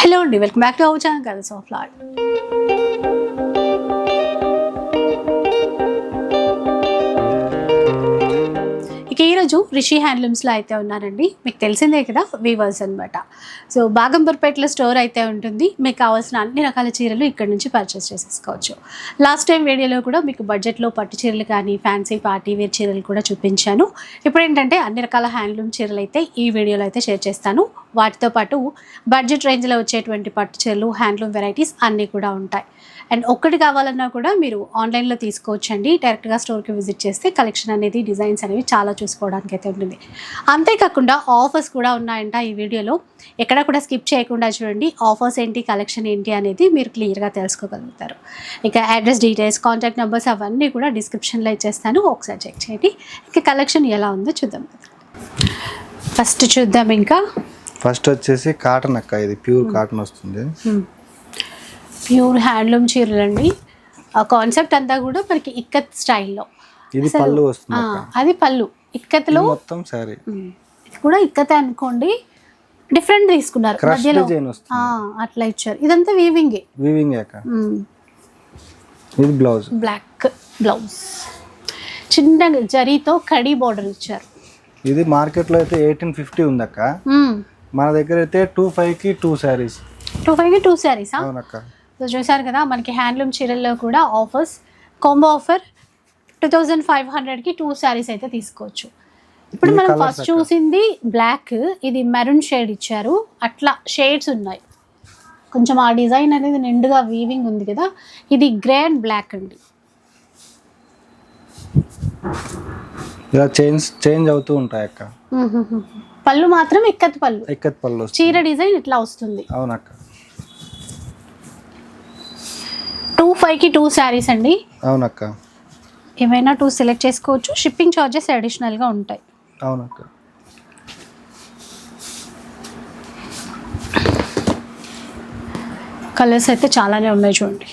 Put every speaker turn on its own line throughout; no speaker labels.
Hello అండి, welcome back to our channel colours of art. ఇక ఈరోజు రిషి హ్యాండ్లూమ్స్లో అయితే ఉన్నారండి. మీకు తెలిసిందే కదా, వీవర్స్ అనమాట. సో బాగంబర్పేటలో స్టోర్ అయితే ఉంటుంది. మీకు కావాల్సిన అన్ని రకాల చీరలు ఇక్కడ నుంచి పర్చేస్ చేసేసుకోవచ్చు. లాస్ట్ టైం వీడియోలో కూడా మీకు బడ్జెట్లో పట్టు చీరలు కానీ ఫ్యాన్సీ పార్టీ వేర్ చీరలు కూడా చూపించాను. ఇప్పుడు ఏంటంటే అన్ని రకాల హ్యాండ్లూమ్ చీరలు అయితే ఈ వీడియోలో అయితే షేర్ చేస్తాను. వాటితో పాటు బడ్జెట్ రేంజ్లో వచ్చేటువంటి పట్టు చీరలు, హ్యాండ్లూమ్ వెరైటీస్ అన్నీ కూడా ఉంటాయి. అండ్ ఒక్కటి కావాలన్నా కూడా మీరు ఆన్లైన్లో తీసుకోవచ్చండి. డైరెక్ట్గా స్టోర్కి విజిట్ చేస్తే కలెక్షన్ అనేది, డిజైన్స్ అనేవి చాలా చూసుకోవడానికి అయితే ఉంటుంది. అంతేకాకుండా ఆఫర్స్ కూడా ఉన్నాయంట ఈ వీడియోలో. ఎక్కడ కూడా స్కిప్ చేయకుండా చూడండి. ఆఫర్స్ ఏంటి, కలెక్షన్ ఏంటి అనేది మీరు క్లియర్గా తెలుసుకోగలుగుతారు. ఇక అడ్రస్ డీటెయిల్స్, కాంటాక్ట్ నెంబర్స్ అవన్నీ కూడా డిస్క్రిప్షన్లో ఇచ్చేస్తాను. ఒకసారి చెక్ చేయండి. ఇక కలెక్షన్ ఎలా ఉందో చూద్దాం. ఫస్ట్ చూద్దాం. ఇంకా
ఫస్ట్ వచ్చేసి కాటన్ అక్క, ఇది ప్యూర్ కాటన్ వస్తుంది.
ప్యూర్ హ్యాండ్లూమ్ చీరలు అండి. ఆ కాన్సెప్ట్ అంతా కూడా మనకి ఇక్కత్ స్టైల్లో.
ఇది పళ్ళు వస్తుంది.
అది పళ్ళు ఇక్కత్లో
మొత్తం సారీ.
ఇది కూడా ఇక్కతే అనుకోండి, డిఫరెంట్ తీసుకున్నారు, మధ్యలో అట్లా ఇచ్చారు. ఇదంతా వీవింగ్
అక్క. ఇది బ్లౌజ్,
బ్లాక్ బ్లౌజ్, చిన్న జరీతో కడీ బార్డర్ ఇచ్చారు.
ఇది మార్కెట్లో అయితే 1850 ఉంది అక్క. మన దగ్గర అయితే 25కి 2 సారీస్.
25కి 2 సారీస్.
అవునక్క.
సో చూసారు కదా, మనకి హ్యాండ్లూమ్ చీరల్లో కూడా ఆఫర్స్, కాంబో ఆఫర్ 2500కి 2 సారీస్ అయితే తీసుకోవచ్చు. ఇప్పుడు మనం ఫస్ట్ చూసింది బ్లాక్, ఇది మెరూన్ షేడ్ ఇచ్చారు. అట్లా షేడ్స్ ఉన్నాయి. కొంచెం ఆ డిజైన్ అనేది నిండుగా వీవింగ్ ఉంది కదా. ఇది గ్రే అండ్ బ్లాక్ అండి.
ఇలా చేంజ్ అవుతూ ఉంటాయి అక్క.
పళ్ళు మాత్రం ఇక్కత్ పళ్ళు. చీర డిజైన్ ఇట్లా వస్తుంది.
అవునక్క.
25కి 2 సారీస్ అండి.
అవునక్క.
ఏమైనా 2 సెలెక్ట్ చేసుకోవచ్చు. షిప్పింగ్ చార్జెస్ అడిషనల్గా ఉంటాయి.
అవునక్క.
కలర్స్ అయితే చాలానే ఉన్నాయి చూడండి.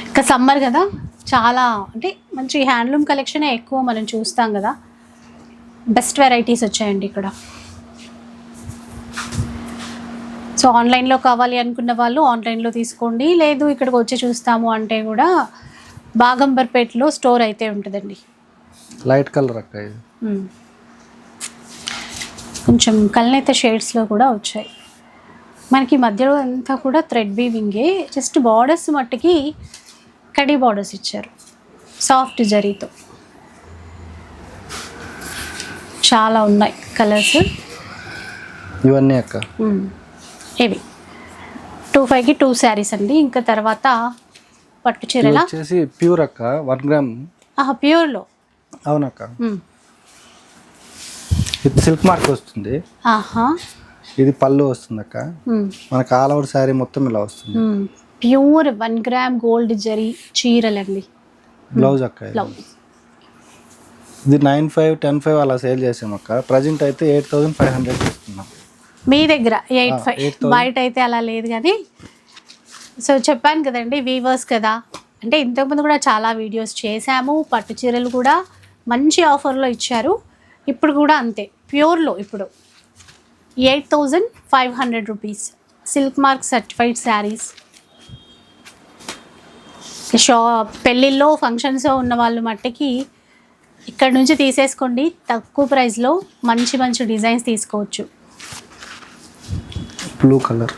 ఇంకా సమ్మర్ కదా, చాలా అంటే మంచి హ్యాండ్లూమ్ కలెక్షనే ఎక్కువ మనం చూస్తాం కదా. బెస్ట్ వెరైటీస్ వచ్చాయండి ఇక్కడ. సో ఆన్లైన్లో కావాలి అనుకున్న వాళ్ళు ఆన్లైన్లో తీసుకోండి. లేదు ఇక్కడికి వచ్చి చూస్తాము అంటే కూడా బాగంబర్పేటలో స్టోర్ అయితే ఉంటుందండి.
లైట్ కలర్ అక్క.
కొంచెం కలనైతే షేడ్స్లో కూడా వచ్చాయి. మనకి మధ్యలో అంతా కూడా థ్రెడ్ వీవింగే. జస్ట్ బార్డర్స్ మట్టుకి కడీ బార్డర్స్ ఇచ్చారు సాఫ్ట్ జరీతో. చాలా ఉన్నాయి కలర్స్.
ఇవన్నీ అక్క.
ఇవి 25కి 2 సారీస్ అండి. ఇంకా తర్వాత పట్టు చీరల
వచ్చేసి ప్యూర్ అక్క, 1 గ్రామ్.
ప్యూర్లో.
అవునక్క. ఇది సిల్క్ మార్క్ వస్తుంది. ఇది పళ్ళు వస్తుంది అక్క. మనకు ఆల్ ఓవర్ సారీ మొత్తం ఇలా వస్తుంది.
ప్యూర్ 1 గ్రామ్ గోల్డ్ జరీ చీరలండి.
బ్లౌజ్ అక్క. ఇది 95, 10,500 అలా సేల్ చేసాం అక్క. ప్రజెంట్ అయితే 8500 ఇస్తున్నాం.
మీ దగ్గర 85. బయట అయితే అలా లేదు కానీ. సో చెప్పాను కదండి, వీవర్స్ కదా అంటే ఇంతకుముందు కూడా చాలా వీడియోస్ చేశాము. పట్టు చీరలు కూడా మంచి ఆఫర్లో ఇచ్చారు. ఇప్పుడు కూడా అంతే, ప్యూర్లో ఇప్పుడు 8500 rupees. Silk mark certified saris. పెళ్ళిళ్ళలో ఫంక్షన్స్ ఉన్న వాళ్ళు మట్టికి ఇక్కడ నుంచి తీసేసుకోండి. తక్కువ ప్రైస్లో మంచి మంచి డిజైన్స్ తీసుకోవచ్చు.
Blue colour.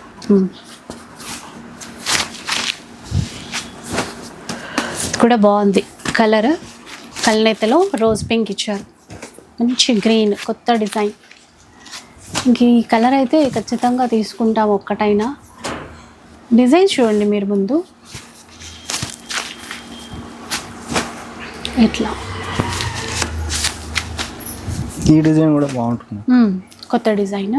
కూడా బాగుంది కలర్. కల్నేతలో రోజ్ పింక్ ఇచ్చారు. మంచి గ్రీన్, కొత్త డిజైన్. ఇంక ఈ కలర్ అయితే ఖచ్చితంగా తీసుకుంటాం ఒక్కటైనా. డిజైన్ చూడండి మీరు ముందు ఇట్లా.
ఈ డిజైన్ కూడా బాగుంటుంది.
కొత్త డిజైన్.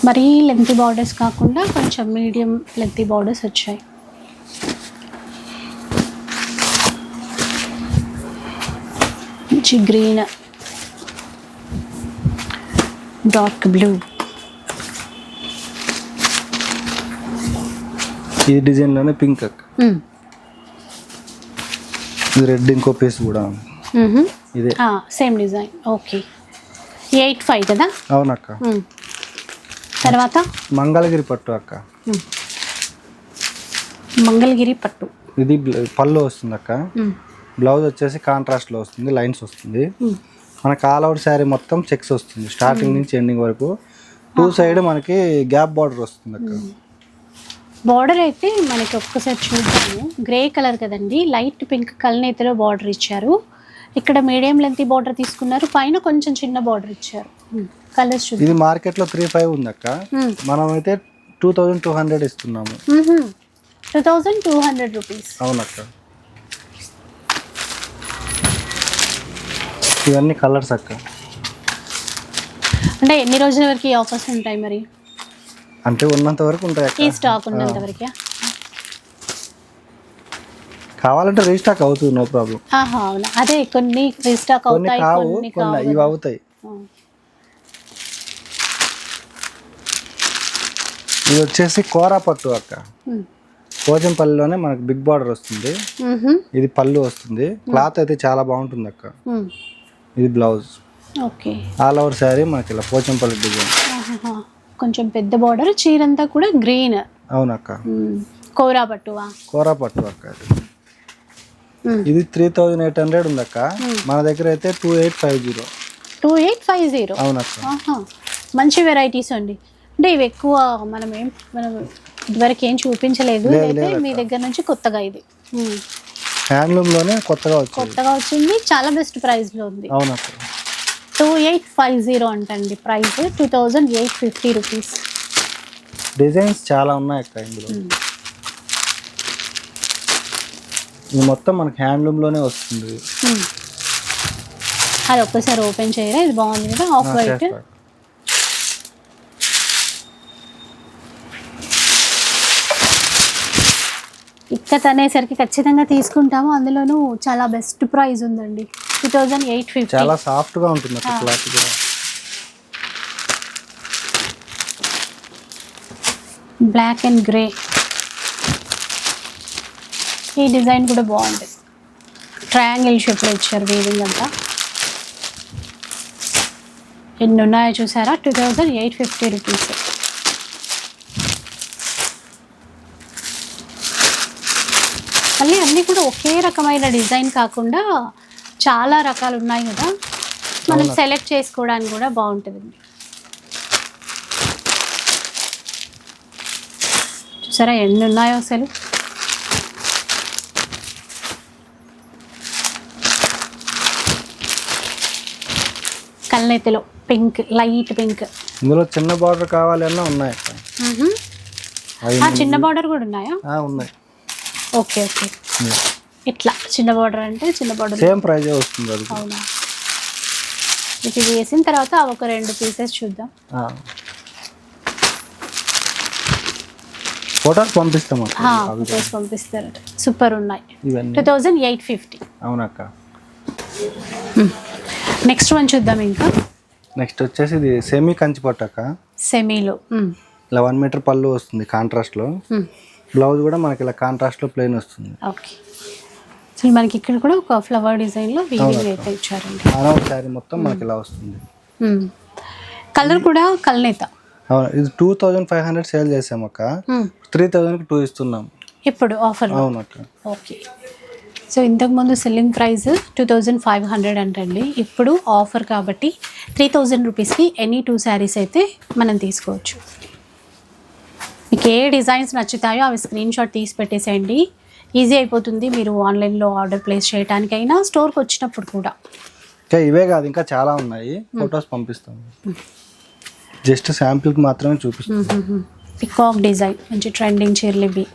మరీ లెంతీ బార్డర్స్ కాకుండా కొంచెం మీడియం లెంతీ బార్డర్స్ వచ్చాయి. మంచి గ్రీన్, డార్క్ బ్లూ.
ఈ డిజైన్లోనే పింక్ అక్క. ఇది రెడ్ ఇంకో పీస్ కూడా ఉంది. ఇదే
సేమ్ డిజైన్. ఓకే. 85 కదా.
అవునక్క.
తర్వాత
మంగళగిరి పట్టు అక్క.
మంగళగిరి పట్టు.
ఇది పళ్ళు వస్తుంది అక్క. బ్లౌజ్ వచ్చేసి కాంట్రాస్ట్లో వస్తుంది, లైన్స్ వస్తుంది. మనకి ఆల్ అవుట్ శారీ మొత్తం చెక్స్ వస్తుంది స్టార్టింగ్ నుంచి ఎండింగ్ వరకు. 2 సైడ్ మనకి గ్యాప్ బార్డర్ వస్తుంది అక్క.
బార్డర్ అయితే మనకి ఒక్కసారి చూద్దాము. గ్రే కలర్ కదండి, లైట్ పింక్ కల్నేతలో బార్డర్ ఇచ్చారు. ఇక్కడ మీడియం లెంత్ బార్డర్ తీసుకున్నారు, పైన కొంచెం చిన్న బార్డర్ ఇచ్చారు. కలర్స్ చూద్దాం.
ఇది మార్కెట్లో 3,500 ఉంది అక్క, మనం అయితే 2,200 ఇస్తున్నాము.
2,200 రూపీస్.
అవునక్క. ఇవన్నీ కలర్స్ అక్క.
అంటే ఎన్ని రోజుల వరకు ఈ ఆఫర్స్ ఉంటాయి మరి?
అంటే ఉన్నంత వరకు ఉంటాయి అక్క.
ఈ స్టాక్ ఉన్నంత వరకే?
కావాలంటే రీస్టాక్ అవుతుంది, నో ప్రాబ్లం.
అవునా, అదే కొన్ని రీస్టాక్ అవుతాయి, కొన్ని
ఇవి అవుతాయి. ఇది వచ్చేసి కోరా పట్టు అక్క. పోచంపల్లిలోనే మనకు బిగ్ బార్డర్ వస్తుంది. ఇది పళ్ళు వస్తుంది. క్లాత్ అయితే చాలా బాగుంటుంది అక్క. ఇది blouse.
Okay.
All over sari మనకి ఇలా పోచంపల్లి డిజైన్.
కొంచెం పెద్ద బార్డర్, చీరంతా కూడా గ్రీన్.
అవునక్క.
కోరా పట్టువా?
కోరా పట్టు అక్క. ఇది 3,800 ఉంది అక్క, మన దగ్గర అయితే 2,850.
2,850.
అవునక్క.
మంచి వెరైటీస్ అండి. అంటే ఇవి ఎక్కువ మనం ఇదివరకు ఏం చూపించలేదు, అయితే మీ దగ్గర నుంచి కొత్తగా ఇది
హ్యాండ్లూమ్ లోనే కొత్తగా
వచ్చింది. చాలా బెస్ట్ ప్రైస్ లో ఉంది.
అవునక్క.
2,850 అంటండి ప్రైస్. 2,850 రూపీస్.
డిజైన్స్ చాలా ఉన్నాయి అక్క ఇందులో. ఇది మొత్తం మనకి హ్యాండ్లూమ్ లోనే వస్తుంది.
అది ఒక్కసారి ఓపెన్ చేయరా? ఇది బాగుంది కదా, ఆఫ్ వైట్. ఇక్కత్ అనేసరికి ఖచ్చితంగా తీసుకుంటాము, అందులోనూ చాలా బెస్ట్ ప్రైస్ ఉందండి. 2,850.
చాలా సాఫ్ట్ గా ఉంటుంది అక్క క్లాత్ కూడా.
Black and grey. ఈ డిజైన్ కూడా బాగుంది, ట్రయాంగిల్ షేప్లో ఇచ్చారు వీవింగ్ అంతా. ఎన్ని ఉన్నాయో చూసారా? 2,850 రూపీస్. మళ్ళీ అన్నీ కూడా ఒకే రకమైన డిజైన్ కాకుండా చాలా రకాలు ఉన్నాయి కదా, మనం సెలెక్ట్ చేసుకోవడానికి కూడా బాగుంటుందండి. చూసారా ఎన్ని ఉన్నాయో అసలు. కల్నేతిలో పింక్, లైట్ పింక్.
ఇందులో చిన్న బార్డర్ కావాలన్నా ఉన్నాయి.
చిన్న బార్డర్ కూడా ఉన్నాయా?
ఉన్నాయి.
Okay okay. ఇట్లా చిన్న బార్డర్ అంటే చిన్న బార్డర్
సేమ్ ప్రైస్ వస్తుంది అది.
అవునా? ఇది వేసిన తర్వాత ఒక 2 పీసెస్ చూద్దాం.
ఫోటోస్ పంపిస్తాం.
ఫోటోస్ పంపిస్తారు. సూపర్ ఉన్నాయి. 2,850.
అవునక్క.
నెక్స్ట్ వన్ చూద్దాం. ఇంకా
నెక్స్ట్ వచ్చేసి ఇది సెమీ కంచి పట్టు అక్క.
సెమీలో
ఇలా 1 మీటర్ పళ్ళు వస్తుంది కాంట్రాస్ట్లో. బ్లౌజ్ కూడా మనకి ఇలా కాంట్రాస్ట్లో ప్లెయిన్ వస్తుంది.
ఓకే. సో మనకి ఇక్కడ కూడా ఒక ఫ్లవర్ డిజైన్లో వీవింగ్ అయితే ఇచ్చారండి.
ఆల్ శారీ మొత్తం మనకి ఇలా వస్తుంది.
కలర్ కూడా కల్నేత.
అవును. ఇది 2,500 సేల్ చేసాం అక్క, 3,000కి 2 ఇస్తున్నాం
ఇప్పుడు ఆఫర్.
అవునక్క.
ఓకే. సో ఇంతకుముందు సెల్లింగ్ ప్రైస్ 2,500 అంటండి, ఇప్పుడు ఆఫర్ కాబట్టి 3,000 రూపీస్కి ఎనీ 2 శారీస్ అయితే మనం తీసుకోవచ్చు. మీకు ఏ డిజైన్స్ నచ్చుతాయో అవి స్క్రీన్ షాట్ తీసి పెట్టేసేయండి, ఈజీ అయిపోతుంది. మీరు ఆన్లైన్లో ఆర్డర్ ప్లేస్ చేయడానికైనా స్టోర్కి వచ్చినప్పుడు కూడా.
ఇవే కాదు, ఇంకా చాలా ఉన్నాయి, ఫొటోస్ పంపిస్తాం. జస్ట్ శాంపిల్కి మాత్రమే చూపిస్తాం.
పికాక్ డిజైన్ మంచి ట్రెండింగ్ చీరలు ఇవి.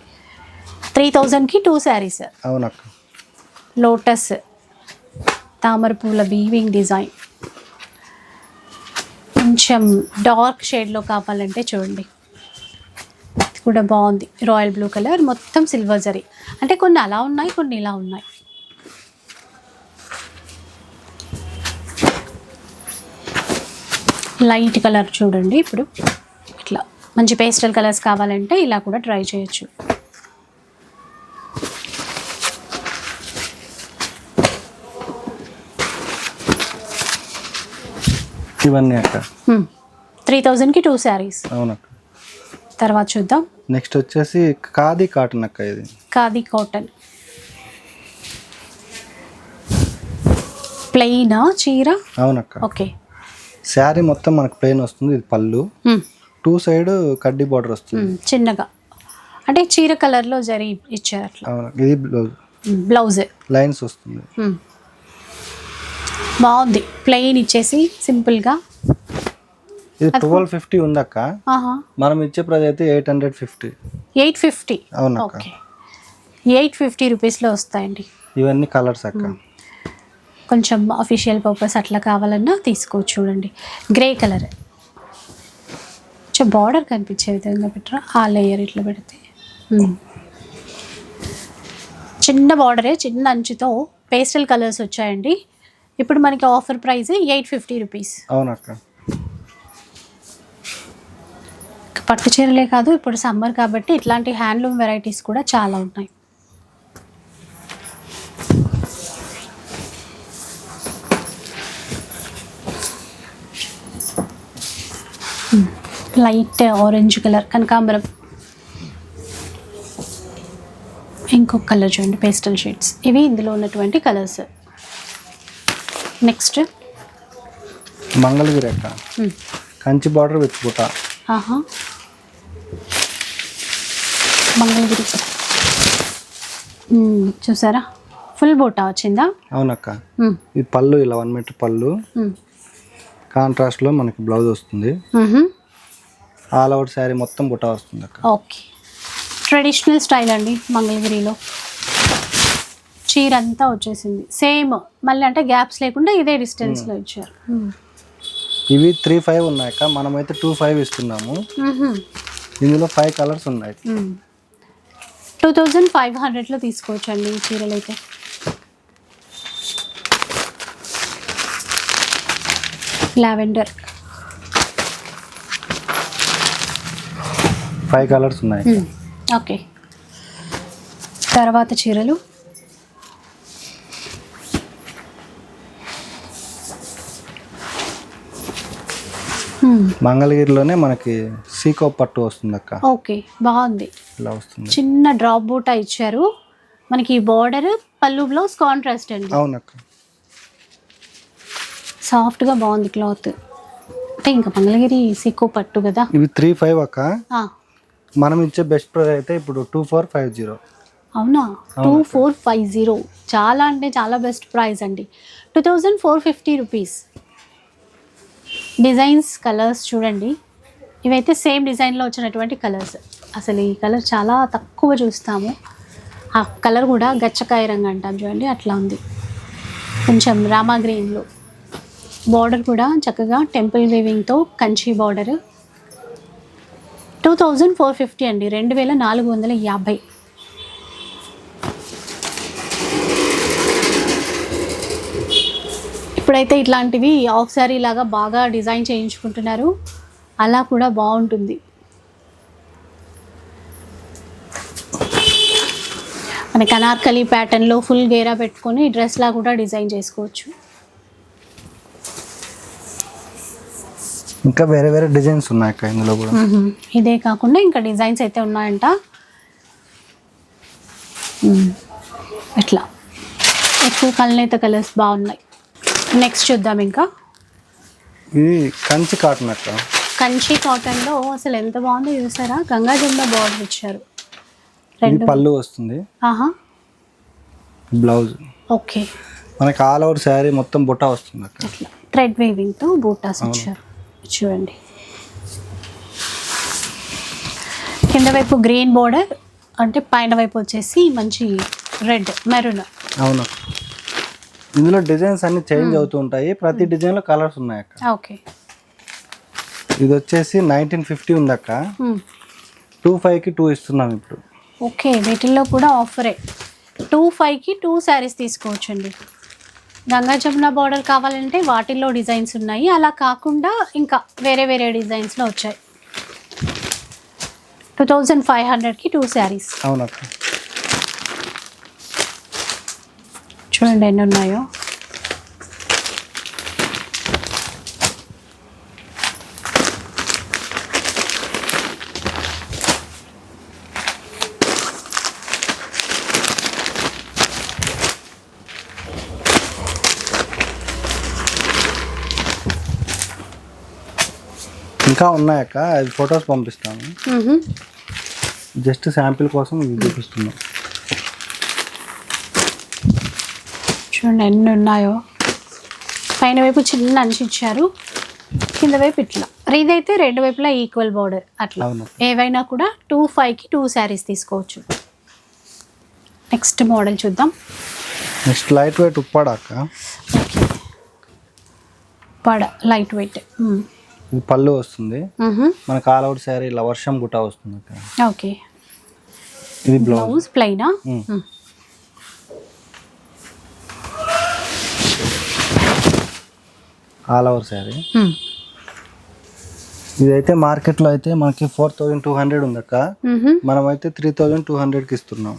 3,000కి 2 శారీస్.
అవునక్క.
లోటస్, తామర పూల వీవింగ్ డిజైన్. కొంచెం డార్క్ షేడ్లో కావాలంటే చూడండి, ఇది కూడా బాగుంది. రాయల్ బ్లూ కలర్, మొత్తం సిల్వర్ జరీ. అంటే కొన్ని అలా ఉన్నాయి, కొన్ని ఇలా ఉన్నాయి. లైట్ కలర్ చూడండి. ఇప్పుడు ఇట్లా మంచి పేస్టల్ కలర్స్ కావాలంటే ఇలా కూడా ట్రై చేయొచ్చు.
ఇవన్నీ అక్క
3000కి 2 శారీస్.
అవునక్క.
తర్వాత చూద్దాం.
నెక్స్ట్ వచ్చేసి ఖాదీ కాటన్ అక్క. ఇది
ఖాదీ కాటన్ ప్లెయినా చీర?
అవునక్క.
ఓకే.
శారీ మొత్తం మనకు ప్లెయిన్ వస్తుంది. ఇది పళ్ళు, 2 సైడ్ కడ్డీ బార్డర్ వస్తుంది
చిన్నగా, అంటే చీర కలర్లో జరీ ఇచ్చారు అట్లా.
అవును. ఇది
బ్లౌజ్
లైన్స్ వస్తుంది.
బాగుంది. ప్లెయిన్ ఇచ్చేసి సింపుల్గా.
ఇది 1250 ఉందక్క. మనం ఇచ్చే ప్రైస్ అయితే 850.
850.
అవునక్క.
ఓకే, 850 రూపీస్లో వస్తాయండి.
ఇవన్నీ కలర్స్ అక్క.
కొంచెం అఫీషియల్ పర్పస్ అట్లా కావాలన్నా తీసుకోవచ్చు. చూడండి గ్రే కలర్, కొంచెం బార్డర్ కనిపించే విధంగా పెట్టరా, ఆ లేయర్ ఇట్లా పెడితే. చిన్న బార్డరే, చిన్న అంచుతో పేస్టల్ కలర్స్ వచ్చాయండి. ఇప్పుడు మనకి ఆఫర్ ప్రైస్ 850 రూపీస్.
అవునక్క.
పట్టు చీరలే కాదు, ఇప్పుడు సమ్మర్ కాబట్టి ఇట్లాంటి హ్యాండ్లూమ్ వెరైటీస్ కూడా చాలా ఉన్నాయి. లైట్ ఆరెంజ్ కలర్ కనకాంబరం. ఇంకొక కలర్ చూడండి, పేస్టల్ షేడ్స్. ఇవి ఇందులో ఉన్నటువంటి కలర్స్. నెక్స్ట్
మంగళగిరి అక్క. కంచి బార్డర్ విత్ బుట్ట.
మంగళగిరి చూసారా, ఫుల్ బూటా వచ్చిందా?
అవునక్క. ఇది పళ్ళు, ఇలా 1 మీటర్ పళ్ళు. కాంట్రాస్ట్లో మనకి బ్లౌజ్ వస్తుంది. ఆల్ ఓవర్ శారీ మొత్తం బుట్ట వస్తుంది అక్క.
ఓకే, ట్రెడిషనల్ స్టైల్ అండి. మంగళగిరిలో చీర అంతా వచ్చేసింది సేమ్, మళ్ళీ అంటే గ్యాప్స్ లేకుండా ఇదే డిస్టెన్స్లో ఇచ్చారు.
ఇవి 35 ఉన్నాయక్క. మనమైతే 25 ఇస్తున్నాము. ఇందులో 5 కలర్స్ ఉన్నాయి.
2500లో తీసుకోవచ్చు అండి ఈ చీరలు అయితే. లావెండర్
5 కలర్స్ ఉన్నాయి.
ఓకే, తర్వాత చీరలు
మంగళగిరిలోనే మనకి సీకో పట్టు వస్తుంది అక్క.
ఓకే, బాగుంది.
ఇలా వస్తుంది.
చిన్న డ్రాప్ బూటా ఇచ్చారు మనకి. బార్డర్, పళ్ళు, బ్లౌజ్ కాంట్రాస్ట్ అండి.
అవునక్క.
సాఫ్ట్గా బాగుంది క్లాత్. అంటే ఇంకా మంగళగిరి సీకో పట్టు కదా.
ఇవి 35 అక్క. మనం ఇచ్చే బెస్ట్ ప్రైస్ అయితే ఇప్పుడు 2450.
అవునా? 2450. చాలా అంటే చాలా బెస్ట్ ప్రైస్ అండి. 2450 రూపీస్. డిజైన్స్, కలర్స్ చూడండి. ఇవైతే సేమ్ డిజైన్లో వచ్చినటువంటి కలర్స్. అసలు ఈ కలర్ చాలా తక్కువ చూస్తాము. ఆ కలర్ కూడా గచ్చకాయ రంగు అంటాం చూడండి, అట్లా ఉంది. కొంచెం రామా గ్రీన్లో. బార్డర్ కూడా చక్కగా టెంపుల్ వీవింగ్తో కంచి బార్డర్. 2450 అండి, 2450. ఇప్పుడైతే ఇట్లాంటివి ఆఫ్ శారీ లాగా బాగా డిజైన్ చేయించుకుంటున్నారు, అలా కూడా బాగుంటుంది. మనకి అనార్కలి ప్యాటర్న్లో ఫుల్ గేరా పెట్టుకొని డ్రెస్లా కూడా డిజైన్ చేసుకోవచ్చు.
ఇంకా వేరే వేరే డిజైన్స్ ఉన్నాయి అక్క ఇందులో కూడా.
ఇదే కాకుండా ఇంకా డిజైన్స్ అయితే ఉన్నాయంట. ఇట్లా ఎక్కువ కలనేత కలర్స్ బాగున్నాయి. నెక్స్ట్ చూద్దాం. ఇంకా
ఇది కంచి కాటన్ అక్క.
కంచి కాటన్లో అసలు ఎంత బాగుందో చూసారా, గంగా జమున బార్డర్ ఇచ్చారు.
పళ్ళు వస్తుంది, బ్లౌజ్.
ఓకే,
మనకి ఆల్ ఓవర్ శారీ మొత్తం బుట్ట వస్తుంది అక్క.
ఇట్లా థ్రెడ్ వీవింగ్తో బూటాస్ ఇచ్చారు. చూడండి, కింద వైపు గ్రీన్ బోర్డర్, అంటే పైన వైపు వచ్చేసి మంచి రెడ్ మెరూన్.
అవును, ఇందులో డిజైన్స్ అన్ని చేంజ్ అవుతూ ఉంటాయి. ప్రతి డిజైన్లో కలర్స్ ఉన్నాయి అక్క.
ఓకే,
ఇది వచ్చేసి 1950 ఉంది అక్క. 25కి 2 ఇస్తున్నాం ఇప్పుడు.
ఓకే, వీటిల్లో కూడా ఆఫరే. 25కి 2 శారీస్ తీసుకోవచ్చండి. గంగా జమున బార్డర్ కావాలంటే వాటిల్లో డిజైన్స్ ఉన్నాయి, అలా కాకుండా ఇంకా వేరే వేరే డిజైన్స్లో వచ్చాయి. 2500కి 2 శారీస్.
అవునక్క.
చూడండి ఎన్ని ఉన్నాయో.
ఇంకా ఉన్నాయక్క, అవి ఫొటోస్ పంపిస్తాను. జస్ట్ శాంపిల్ కోసం ఇవి చూపిస్తున్నాం.
చూడండి ఎన్ని ఉన్నాయో. పైన వైపు చిన్న అంచు ఇచ్చారు, కింద వైపు ఇట్లా. ఇదైతే రెండు వైపులా ఈక్వల్ బార్డర్ అట్లా. ఏవైనా కూడా 2,500కి 2 శారీస్ తీసుకోవచ్చు. నెక్స్ట్ మోడల్ చూద్దాం.
నెక్స్ట్ లైట్ వెయిట్ ఉప్పాడ అక్క.
Uppada light weight.
ఇది పళ్ళు వస్తుంది, మనకు ఆల్ అవుట్ శారీ ఇలా వర్షం గుట్ట వస్తుంది అక్క.
ఓకే.
ఇది బ్లౌజ్
ప్లెయినా?
All over sari. ఇదైతే మార్కెట్లో అయితే మనకి 4,200 ఉంది అక్క, మనమైతే 3,200కి ఇస్తున్నాం.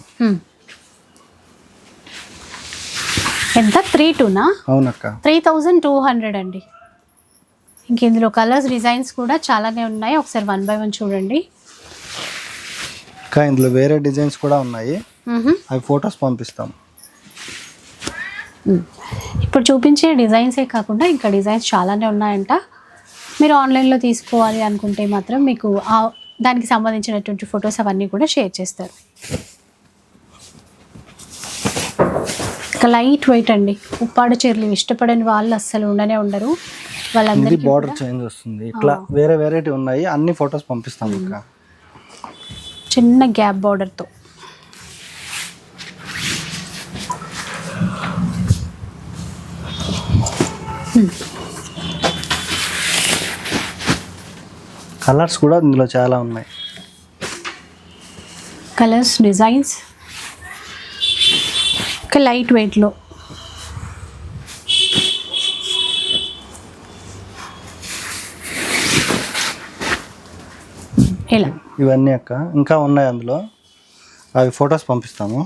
ఎంత? 3,200?
అవునక్క.
3,200 అండి. ఇంక ఇందులో కలర్స్ డిజైన్స్ కూడా చాలానే ఉన్నాయి, ఒకసారి 1 by 1 చూడండి.
ఇంకా ఇందులో వేరే డిజైన్స్ కూడా ఉన్నాయి, అవి ఫొటోస్ పంపిస్తాం.
ఇప్పుడు చూపించే డిజైన్సే కాకుండా ఇంకా డిజైన్స్ చాలానే ఉన్నాయంట. మీరు ఆన్లైన్లో తీసుకోవాలి అనుకుంటే మాత్రం మీకు దానికి సంబంధించినటువంటి ఫొటోస్ అవన్నీ కూడా షేర్ చేస్తారు. లైట్ వెయిట్ అండి. ఉప్పాడ చీరలు ఇష్టపడని వాళ్ళు అస్సలు ఉండరు. వాళ్ళందరికీ
బార్డర్ చేంజ్ వస్తుంది, ఇట్లా వేరే వెరైటీ ఉన్నాయి, అన్ని ఫొటోస్ పంపిస్తాం. ఇంకా
చిన్న గ్యాప్ బార్డర్తో.
కలర్స్ కూడా ఇందులో చాలా ఉన్నాయి.
కలర్స్ డిజైన్స్ లైట్ వెయిట్లో. ఇలా
ఇవన్నీ అక్క ఇంకా ఉన్నాయి అందులో, అవి ఫొటోస్ పంపిస్తాము.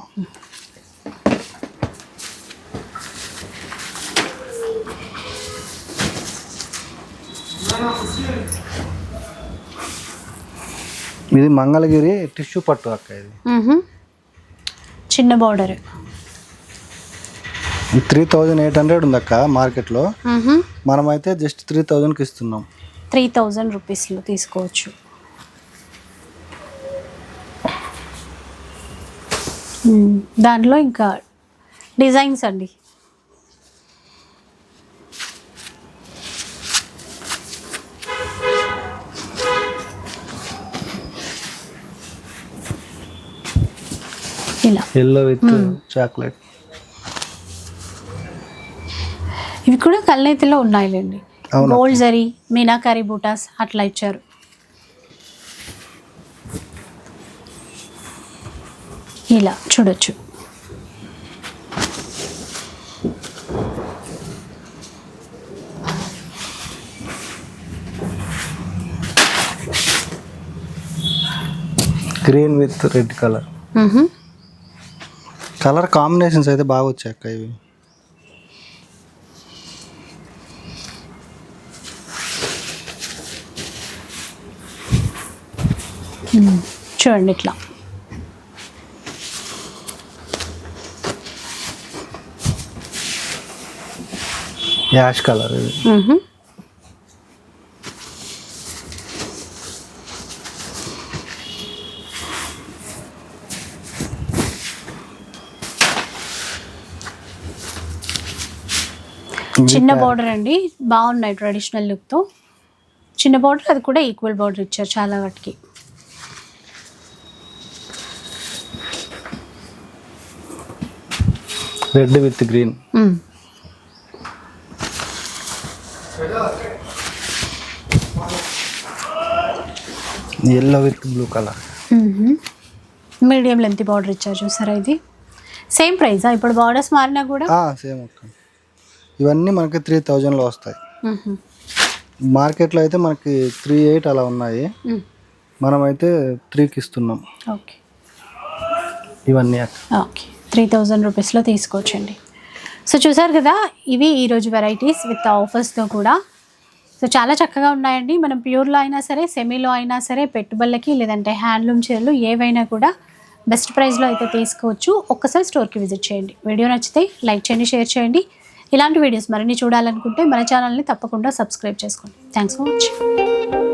ఇది మంగళగిరి టిష్యూ పట్టు అక్క. ఇది
చిన్న బార్డర్.
3,800 ఉంది అక్క మార్కెట్లో, మనమైతే జస్ట్ 3,000కి ఇస్తున్నాం.
3,000 రూపీస్లో తీసుకోవచ్చు. దాంట్లో ఇంకా డిజైన్స్ అండి. ఇలా
ఎల్లో విత్ చాక్లెట్.
ఇవి కూడా కల్నేతిలో ఉన్నాయిలేండి. గోల్డ్ జరీ, మీనాకారి బూటాస్ అట్లా ఇచ్చారు. ఇలా చూడొచ్చు.
Green with red colour. Colour combinations అయితే బాగా వచ్చాయి అక్క. ఇవి
చూడండి ఇట్లా.
Ash colour. ఇది
చిన్న బార్డర్ అండి, బాగున్నాయి ట్రెడిషనల్ లుక్తో. చిన్న బార్డర్, అది కూడా ఈక్వల్ బార్డర్ ఇచ్చారు చాలా వాటికి.
Red with green. Yellow with blue colour.
Medium length border ఇచ్చారు చూసారా. ఇది సేమ్ ప్రైజా? ఇప్పుడు బార్డర్స్ మారినా కూడా
సేమ్ అక్క. ఇవన్నీ మనకి 3,000లో వస్తాయి. మార్కెట్లో అయితే మనకి 3,800 అలా ఉన్నాయి, మనమైతే 3కి ఇస్తున్నాం.
ఓకే.
ఇవన్నీ
ఓకే 3,000 రూపీస్లో తీసుకోవచ్చండి. సో చూసారు కదా, ఇవి ఈరోజు వెరైటీస్ విత్ ఆఫర్స్తో కూడా. సో చాలా చక్కగా ఉన్నాయండి. మనం ప్యూర్లో అయినా సరే, సెమీలో అయినా సరే, పెట్టుబడులకి లేదంటే హ్యాండ్లూమ్ చీరలు ఏవైనా కూడా బెస్ట్ ప్రైస్లో అయితే తీసుకోవచ్చు. ఒక్కసారి స్టోర్కి విజిట్ చేయండి. వీడియో నచ్చితే లైక్ చేయండి, షేర్ చేయండి. ఇలాంటి వీడియోస్ మరిన్ని చూడాలనుకుంటే మన ఛానల్ని తప్పకుండా సబ్స్క్రైబ్ చేసుకోండి. Thanks for watching.